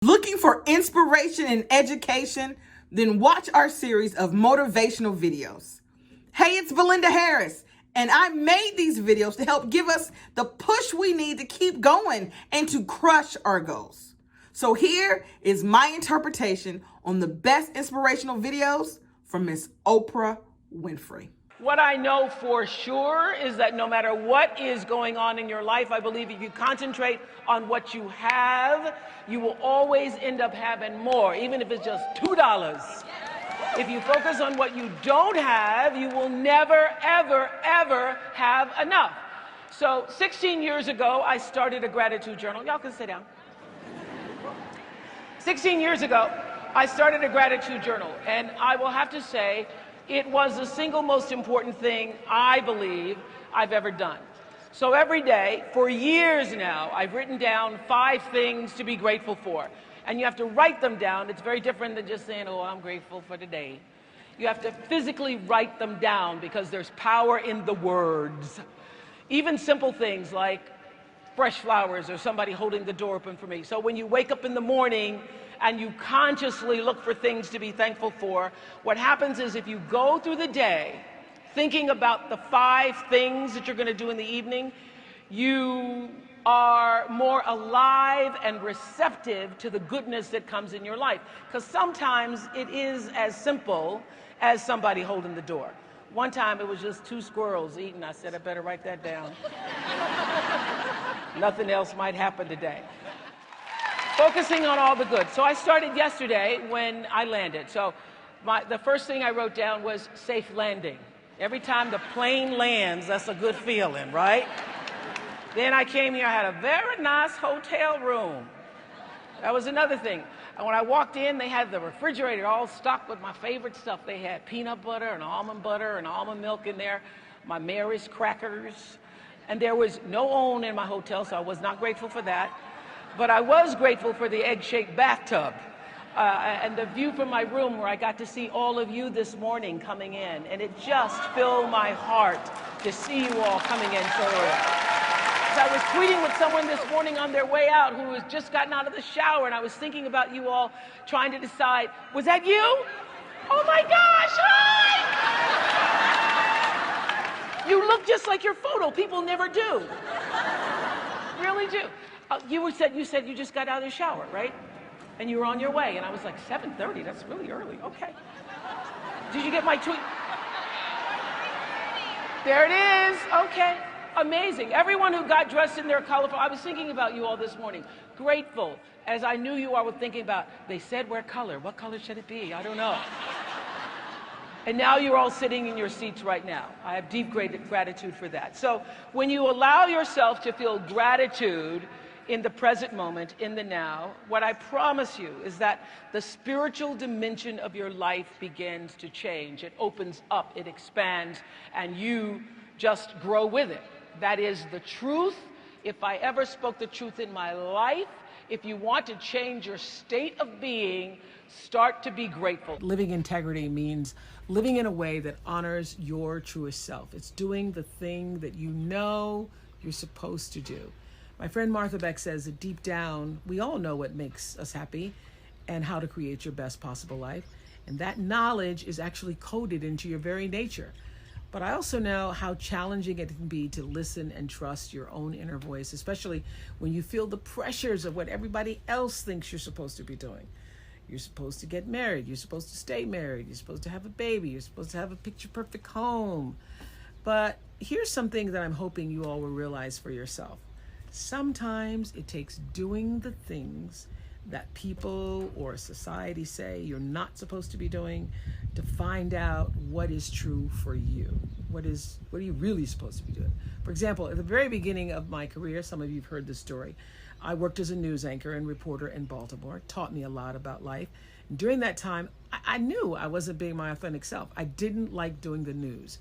Looking for inspiration and education? Then watch our series of motivational videos. Hey, it's Belinda Harris, and I made these videos to help give us the push we need to keep going and to crush our goals. So here is my interpretation on the best inspirational videos from Miss Oprah Winfrey. What I know for sure is that no matter what is going on in your life, I believe if you concentrate on what you have, you will always end up having more, even if it's just $2. If you focus on what you don't have, you will never, ever, ever have enough. So 16 years ago, I started a gratitude journal. Y'all can sit down. 16 years ago, I started a gratitude journal, and I will have to say, it was the single most important thing I believe I've ever done. So every day, for years now, I've written down 5 things to be grateful for. And you have to write them down. It's very different than just saying, oh, I'm grateful for today. You have to physically write them down because there's power in the words. Even simple things like fresh flowers or somebody holding the door open for me. So when you wake up in the morning and you consciously look for things to be thankful for, what happens is if you go through the day thinking about the 5 things that you're going to do in the evening, you are more alive and receptive to the goodness that comes in your life. Because sometimes it is as simple as somebody holding the door. One time it was just 2 squirrels eating. I said, I better write that down. Nothing else might happen today. Focusing on all the good. So I started yesterday when I landed. So the first thing I wrote down was safe landing. Every time the plane lands, that's a good feeling, right? Then I came here, I had a very nice hotel room. That was another thing. And when I walked in, they had the refrigerator all stocked with my favorite stuff. They had peanut butter and almond milk in there, my Mary's crackers. And there was no OWN in my hotel, so I was not grateful for that. But I was grateful for the egg-shaped bathtub and the view from my room where I got to see all of you this morning coming in. And it just filled my heart to see you all coming in so early. I was tweeting with someone this morning on their way out who has just gotten out of the shower, and I was thinking about you all trying to decide, was that you? Oh my gosh, hi! You look just like your photo. People never do. Really do. You said you just got out of the shower, right? And you were on your way, and I was like, 7:30, that's really early. Okay. Did you get my tweet? There it is. Okay. Amazing. Everyone who got dressed in their colorful, I was thinking about you all this morning. Grateful. As I knew you all were thinking about, they said wear color. What color should it be? I don't know. And now you're all sitting in your seats right now. I have deep gratitude for that. So when you allow yourself to feel gratitude in the present moment, in the now, what I promise you is that the spiritual dimension of your life begins to change. It opens up, it expands, and you just grow with it. That is the truth. If I ever spoke the truth in my life, if you want to change your state of being, start to be grateful. Living integrity means living in a way that honors your truest self. It's doing the thing that you know you're supposed to do. My friend Martha Beck says that deep down, we all know what makes us happy and how to create your best possible life. And that knowledge is actually coded into your very nature. But I also know how challenging it can be to listen and trust your own inner voice, especially when you feel the pressures of what everybody else thinks you're supposed to be doing. You're supposed to get married. You're supposed to stay married. You're supposed to have a baby. You're supposed to have a picture-perfect home. But here's something that I'm hoping you all will realize for yourself. Sometimes it takes doing the things that people or society say you're not supposed to be doing to find out what is true for you. What are you really supposed to be doing? For example, at the very beginning of my career, some of you have heard this story, I worked as a news anchor and reporter in Baltimore. It taught me a lot about life. And during that time, I knew I wasn't being my authentic self. I didn't like doing the news.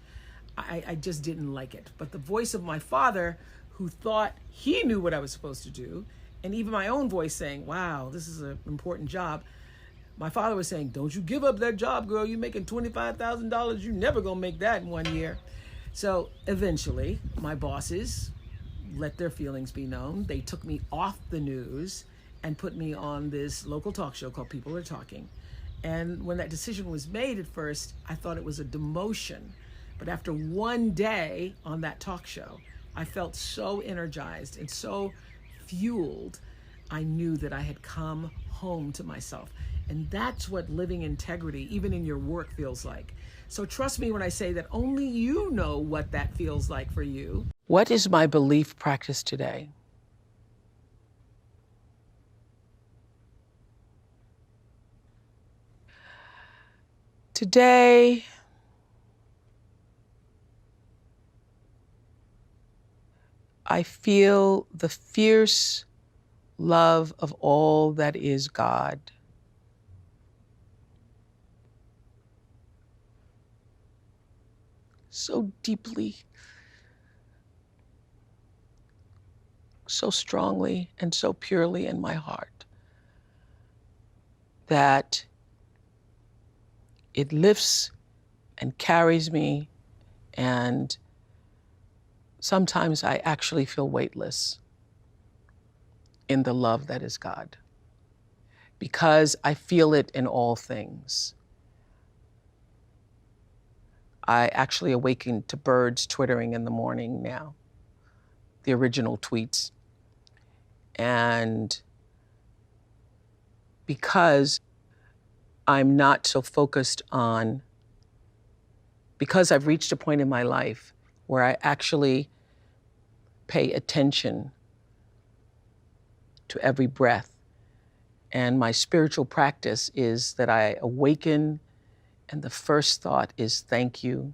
I just didn't like it. But the voice of my father, who thought he knew what I was supposed to do, and even my own voice saying, wow, this is an important job. My father was saying, don't you give up that job, girl. You're making $25,000. You're never going to make that in 1 year. So eventually, my bosses let their feelings be known. They took me off the news and put me on this local talk show called People Are Talking. And when that decision was made at first, I thought it was a demotion. But after one day on that talk show, I felt so energized and so fueled. I knew that I had come home to myself. And that's what living integrity, even in your work, feels like. So trust me when I say that only you know what that feels like for you. What is my belief practice today? Today, I feel the fierce love of all that is God. So deeply, so strongly, and so purely in my heart that it lifts and carries me, and sometimes I actually feel weightless in the love that is God, because I feel it in all things. I actually awaken to birds twittering in the morning now, the original tweets. And because I'm not so focused on, because I've reached a point in my life where I actually pay attention to every breath. And my spiritual practice is that I awaken, and the first thought is thank you.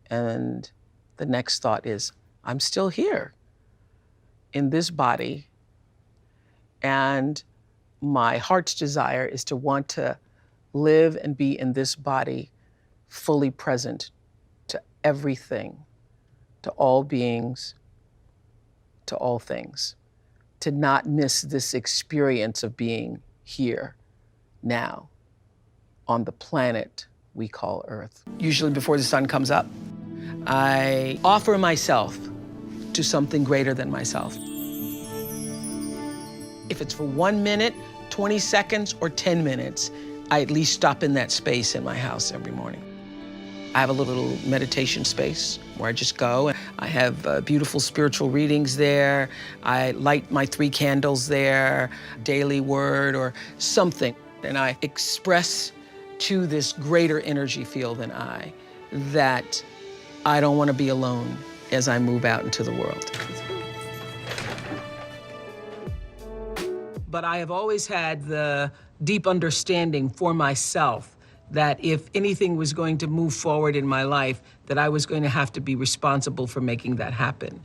And the next thought is I'm still here in this body. And my heart's desire is to want to live and be in this body fully present to everything, to all beings, to all things, to not miss this experience of being here now on the planet we call Earth. Usually before the sun comes up, I offer myself to something greater than myself. If it's for 1 minute, 20 seconds, or 10 minutes, I at least stop in that space in my house every morning. I have a little meditation space where I just go. I have beautiful spiritual readings there. I light my 3 candles there, daily word or something. And I express to this greater energy field than I that I don't want to be alone as I move out into the world. But I have always had the deep understanding for myself that if anything was going to move forward in my life, that I was going to have to be responsible for making that happen.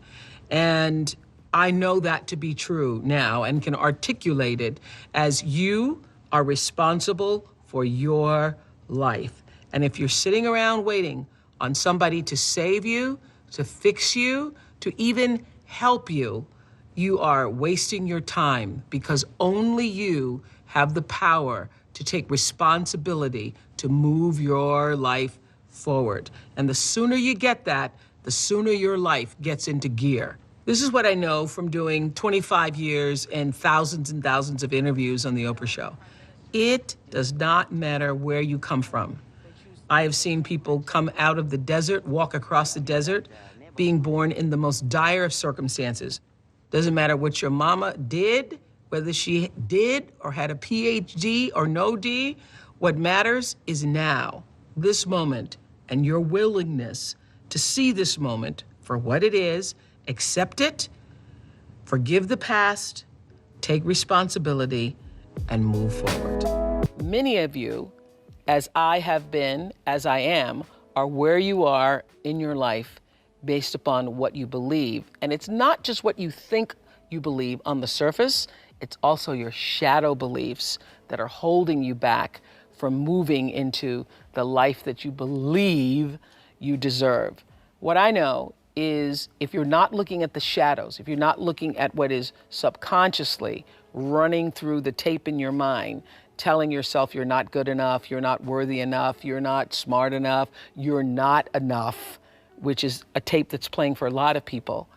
And I know that to be true now and can articulate it as you are responsible for your life. And if you're sitting around waiting on somebody to save you, to fix you, to even help you, you are wasting your time, because only you have the power to take responsibility to move your life forward. And the sooner you get that, the sooner your life gets into gear. This is what I know from doing 25 years and thousands of interviews on the Oprah Show. It does not matter where you come from. I have seen people come out of the desert, walk across the desert, being born in the most dire of circumstances. Doesn't matter what your mama did, whether she did or had a PhD or no D. What matters is now, this moment, and your willingness to see this moment for what it is, accept it, forgive the past, take responsibility, and move forward. Many of you, as I have been, as I am, are where you are in your life based upon what you believe. And it's not just what you think you believe on the surface, it's also your shadow beliefs that are holding you back from moving into the life that you believe you deserve. What I know is if you're not looking at the shadows, if you're not looking at what is subconsciously running through the tape in your mind, telling yourself you're not good enough, you're not worthy enough, you're not smart enough, you're not enough, which is a tape that's playing for a lot of people.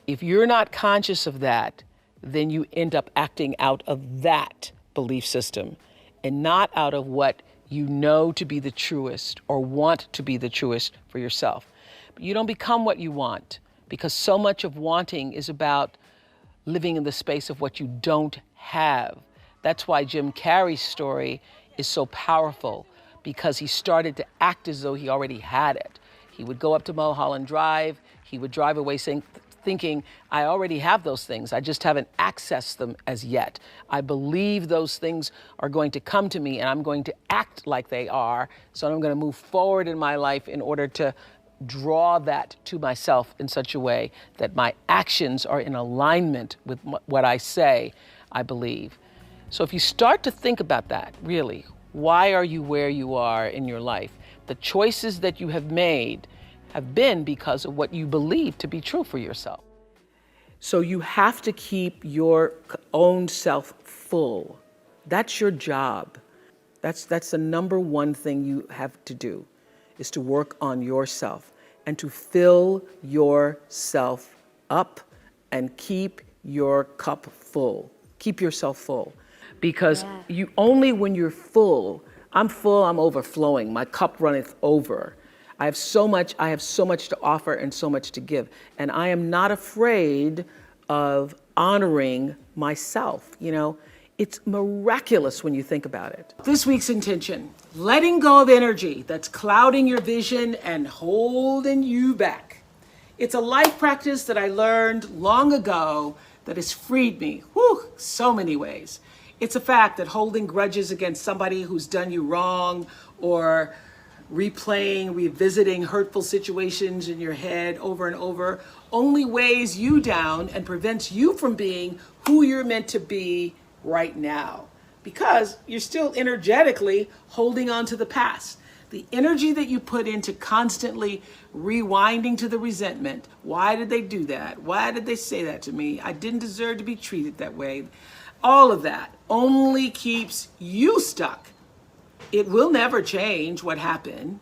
If you're not conscious of that, then you end up acting out of that belief system and not out of what you know to be the truest or want to be the truest for yourself. But you don't become what you want, because so much of wanting is about living in the space of what you don't have. That's why Jim Carrey's story is so powerful, because he started to act as though he already had it. He would go up to Mulholland Drive, he would drive away thinking, I already have those things, I just haven't accessed them as yet. I believe those things are going to come to me and I'm going to act like they are, so I'm going to move forward in my life in order to draw that to myself in such a way that my actions are in alignment with what I say I believe. So if you start to think about that, really, why are you where you are in your life? The choices that you have made have been because of what you believe to be true for yourself. So you have to keep your own self full. That's your job. That's the number one thing you have to do, is to work on yourself and to fill yourself up and keep your cup full. Keep yourself full. Because you only when you're full, I'm full, I'm overflowing, my cup runneth over. I have so much to offer and so much to give. And I am not afraid of honoring myself. You know, it's miraculous when you think about it. This week's intention: letting go of energy that's clouding your vision and holding you back. It's a life practice that I learned long ago that has freed me, so many ways. It's a fact that holding grudges against somebody who's done you wrong, or revisiting hurtful situations in your head over and over, only weighs you down and prevents you from being who you're meant to be right now, because you're still energetically holding on to the past. The energy that you put into constantly rewinding to the resentment. Why did they do that? Why did they say that to me? I didn't deserve to be treated that way. All of that only keeps you stuck. It will never change what happened.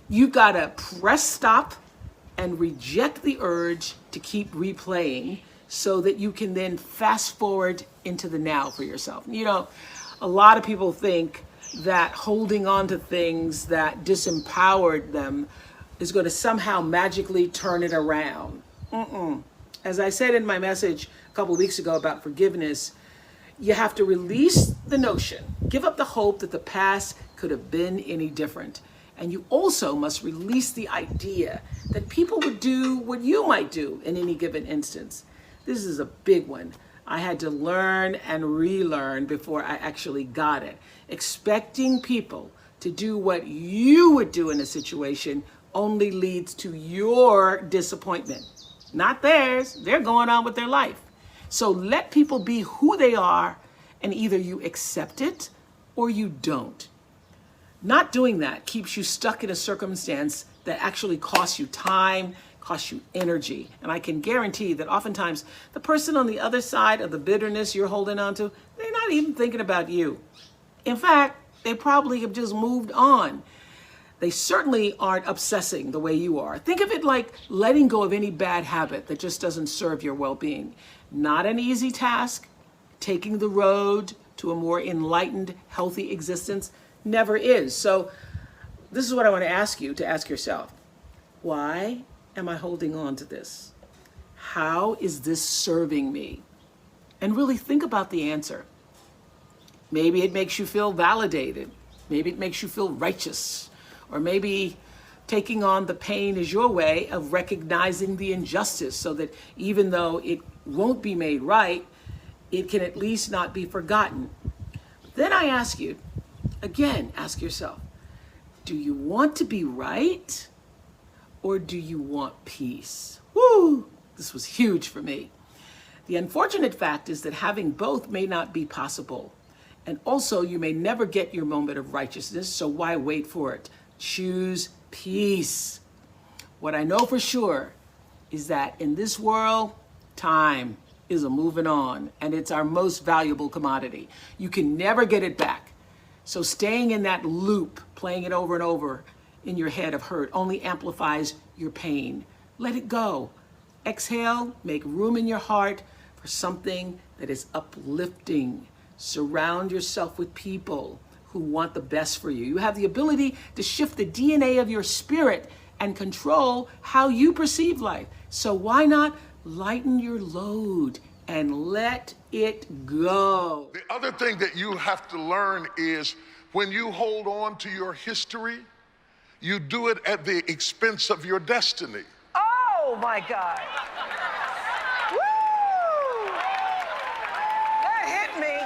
You gotta press stop and reject the urge to keep replaying so that you can then fast forward into the now for yourself. You know, a lot of people think that holding on to things that disempowered them is going to somehow magically turn it around. As I said in my message a couple of weeks ago about forgiveness, you have to release the notion, give up the hope that the past could have been any different. And you also must release the idea that people would do what you might do in any given instance. This is a big one. I had to learn and relearn before I actually got it. Expecting people to do what you would do in a situation only leads to your disappointment, not theirs. They're going on with their life. So let people be who they are, and either you accept it or you don't. Not doing that keeps you stuck in a circumstance that actually costs you time, costs you energy. And I can guarantee that oftentimes the person on the other side of the bitterness you're holding on to, they're not even thinking about you. In fact, they probably have just moved on. They certainly aren't obsessing the way you are. Think of it like letting go of any bad habit that just doesn't serve your well-being. Not an easy task. Taking the road to a more enlightened, healthy existence never is. So this is what I want to ask you to ask yourself. Why am I holding on to this? How is this serving me? And really think about the answer. Maybe it makes you feel validated. Maybe it makes you feel righteous. Or maybe taking on the pain is your way of recognizing the injustice, so that even though it won't be made right, it can at least not be forgotten. Then I ask you, again, ask yourself, do you want to be right, or do you want peace? Woo! This was huge for me. The unfortunate fact is that having both may not be possible. And also, you may never get your moment of righteousness, so why wait for it? Choose peace. What I know for sure is that in this world, time is a moving on, and it's our most valuable commodity. You can never get it back. So staying in that loop, playing it over and over in your head of hurt, only amplifies your pain. Let it go. Exhale, make room in your heart for for something that is uplifting. Surround yourself with people who want the best for you. You have the ability to shift the DNA of your spirit and control how you perceive life. So why not lighten your load and let it go? The other thing that you have to learn is when you hold on to your history, you do it at the expense of your destiny. Oh my God. Woo! That hit me.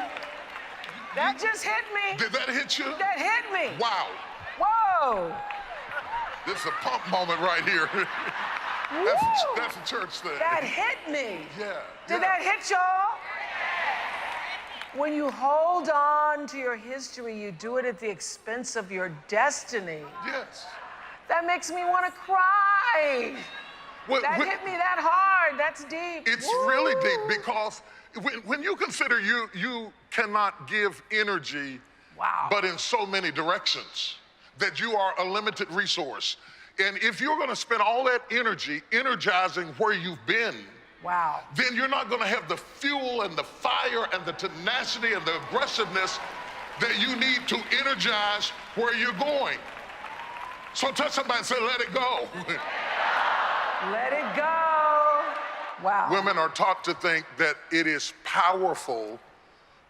That just hit me. Did that hit you? That hit me. Wow. Whoa. This is a pump moment right here. That's a church thing. That hit me. Yeah. Did that hit y'all? When you hold on to your history, you do it at the expense of your destiny. Yes. That makes me want to cry. That hit me that hard. That's deep. It's Woo! really deep because when you consider you cannot give energy, Wow. but in so many directions, that you are a limited resource. And if you're going to spend all that energy energizing where you've been, Wow. then you're not going to have the fuel and the fire and the tenacity and the aggressiveness that you need to energize where you're going. So touch somebody and say, let it go. Let it go. Wow. Women are taught to think that it is powerful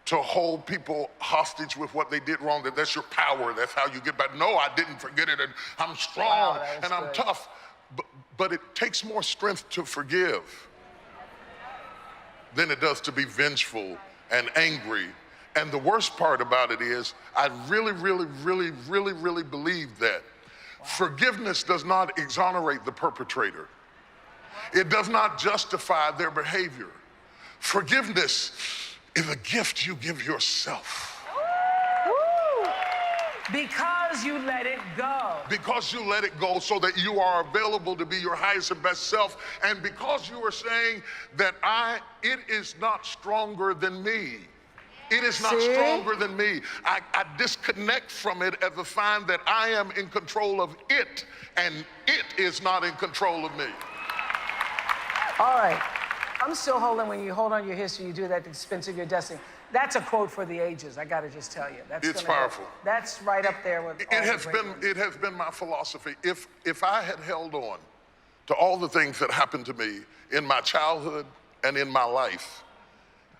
to hold people hostage with what they did wrong, that's your power, that's how you get back. No, I didn't forget it, and I'm strong, and I'm tough. But it takes more strength to forgive than it does to be vengeful and angry. And the worst part about it is, I really believe that forgiveness does not exonerate the perpetrator. It does not justify their behavior. Forgiveness is a gift you give yourself. Woo! Because you let it go. Because you let it go so that you are available to be your highest and best self. And because you are saying that it is not stronger than me. It is not stronger than me. I disconnect from it as a sign that I am in control of it, and it is not in control of me. All right. I'm still holding, when you hold on to your history, you do that at the expense of your destiny. That's a quote for the ages, I gotta just tell you. It's powerful. That's right up there with It has been my philosophy. If I had held on to all the things that happened to me in my childhood and in my life,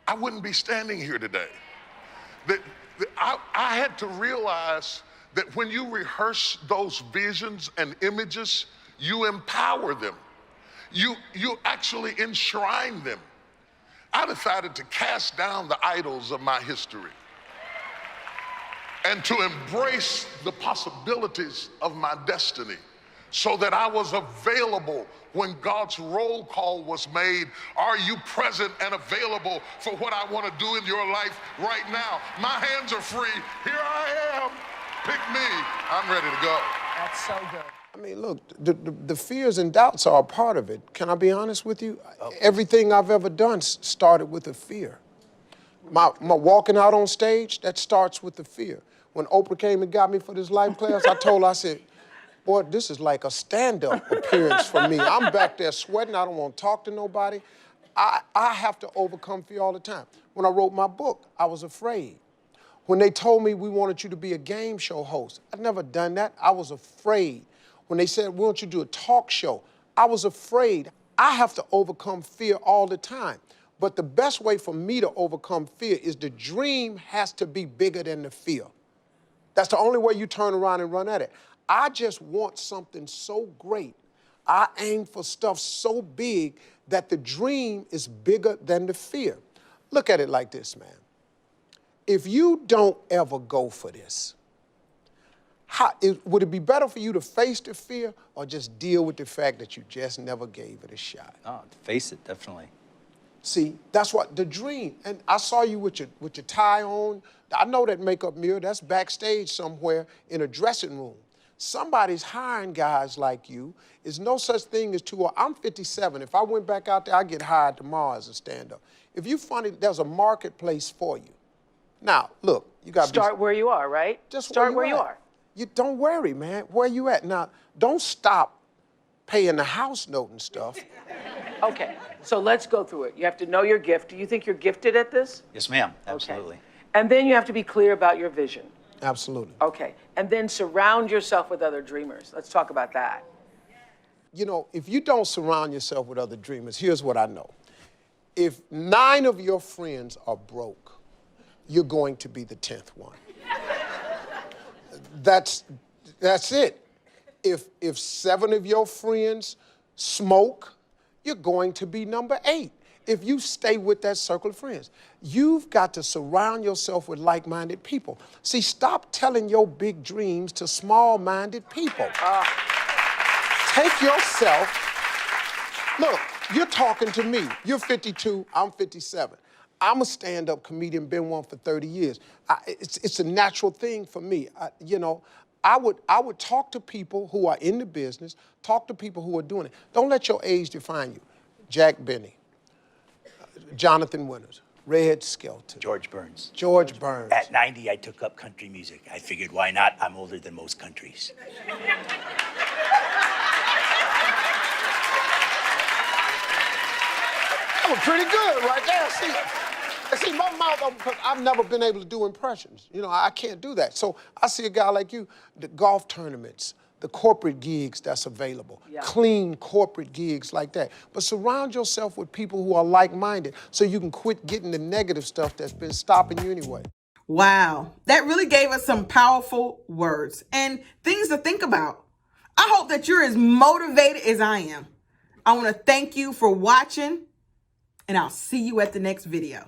I wouldn't be standing here today. I had to realize that when you rehearse those visions and images, you empower them. You actually enshrine them. I decided to cast down the idols of my history and to embrace the possibilities of my destiny so that I was available when God's roll call was made. Are you present and available for what I want to do in your life right now? My hands are free. Here I am. Pick me. I'm ready to go. That's so good. I mean, look, the fears and doubts are a part of it. Can I be honest with you? Everything I've ever done started with a fear. My walking out on stage, that starts with the fear. When Oprah came and got me for this life class, I told her, I said, boy, this is like a stand-up appearance for me. I'm back there sweating. I don't want to talk to nobody. I have to overcome fear all the time. When I wrote my book, I was afraid. When they told me we wanted you to be a game show host, I'd never done that. I was afraid. When they said, we want you to do a talk show, I was afraid. I have to overcome fear all the time. But the best way for me to overcome fear is the dream has to be bigger than the fear. That's the only way you turn around and run at it. I just want something so great. I aim for stuff so big that the dream is bigger than the fear. Look at it like this, man. If you don't ever go for this, would it be better for you to face the fear or just deal with the fact that you just never gave it a shot? Oh, face it, definitely. See, that's what the dream. And I saw you with your tie on. I know that makeup mirror, that's backstage somewhere in a dressing room. Somebody's hiring guys like you. There's no such thing as too old. I'm 57. If I went back out there, I'd get hired tomorrow as a stand-up. If you're funny, there's a marketplace for you. Now, look, you got to Start where you are, right? Just Start where you are. You don't worry, man. Where you at? Now, don't stop paying the house note and stuff. Okay, so let's go through it. You have to know your gift. Do you think you're gifted at this? Yes, ma'am. Absolutely. Okay. And then you have to be clear about your vision. Absolutely. Okay, and then surround yourself with other dreamers. Let's talk about that. You know, if you don't surround yourself with other dreamers, here's what I know. If 9 of your friends are broke, you're going to be the 10th one. That's it. If 7 of your friends smoke, you're going to be number 8. If you stay with that circle of friends, you've got to surround yourself with like-minded people. See, stop telling your big dreams to small-minded people. Take yourself, look, you're talking to me. You're 52, I'm 57. I'm a stand-up comedian, been one for 30 years. It's a natural thing for me. I would talk to people who are in the business, talk to people who are doing it. Don't let your age define you. Jack Benny, Jonathan Winters, Red Skelton. George Burns. George Burns. At 90, I took up country music. I figured, why not? I'm older than most countries. That was pretty good right there. See, my mouth open because I've never been able to do impressions. You know, I can't do that. So I see a guy like you, the golf tournaments, the corporate gigs that's available, clean corporate gigs like that. But surround yourself with people who are like-minded so you can quit getting the negative stuff that's been stopping you anyway. Wow, that really gave us some powerful words and things to think about. I hope that you're as motivated as I am. I want to thank you for watching, and I'll see you at the next video.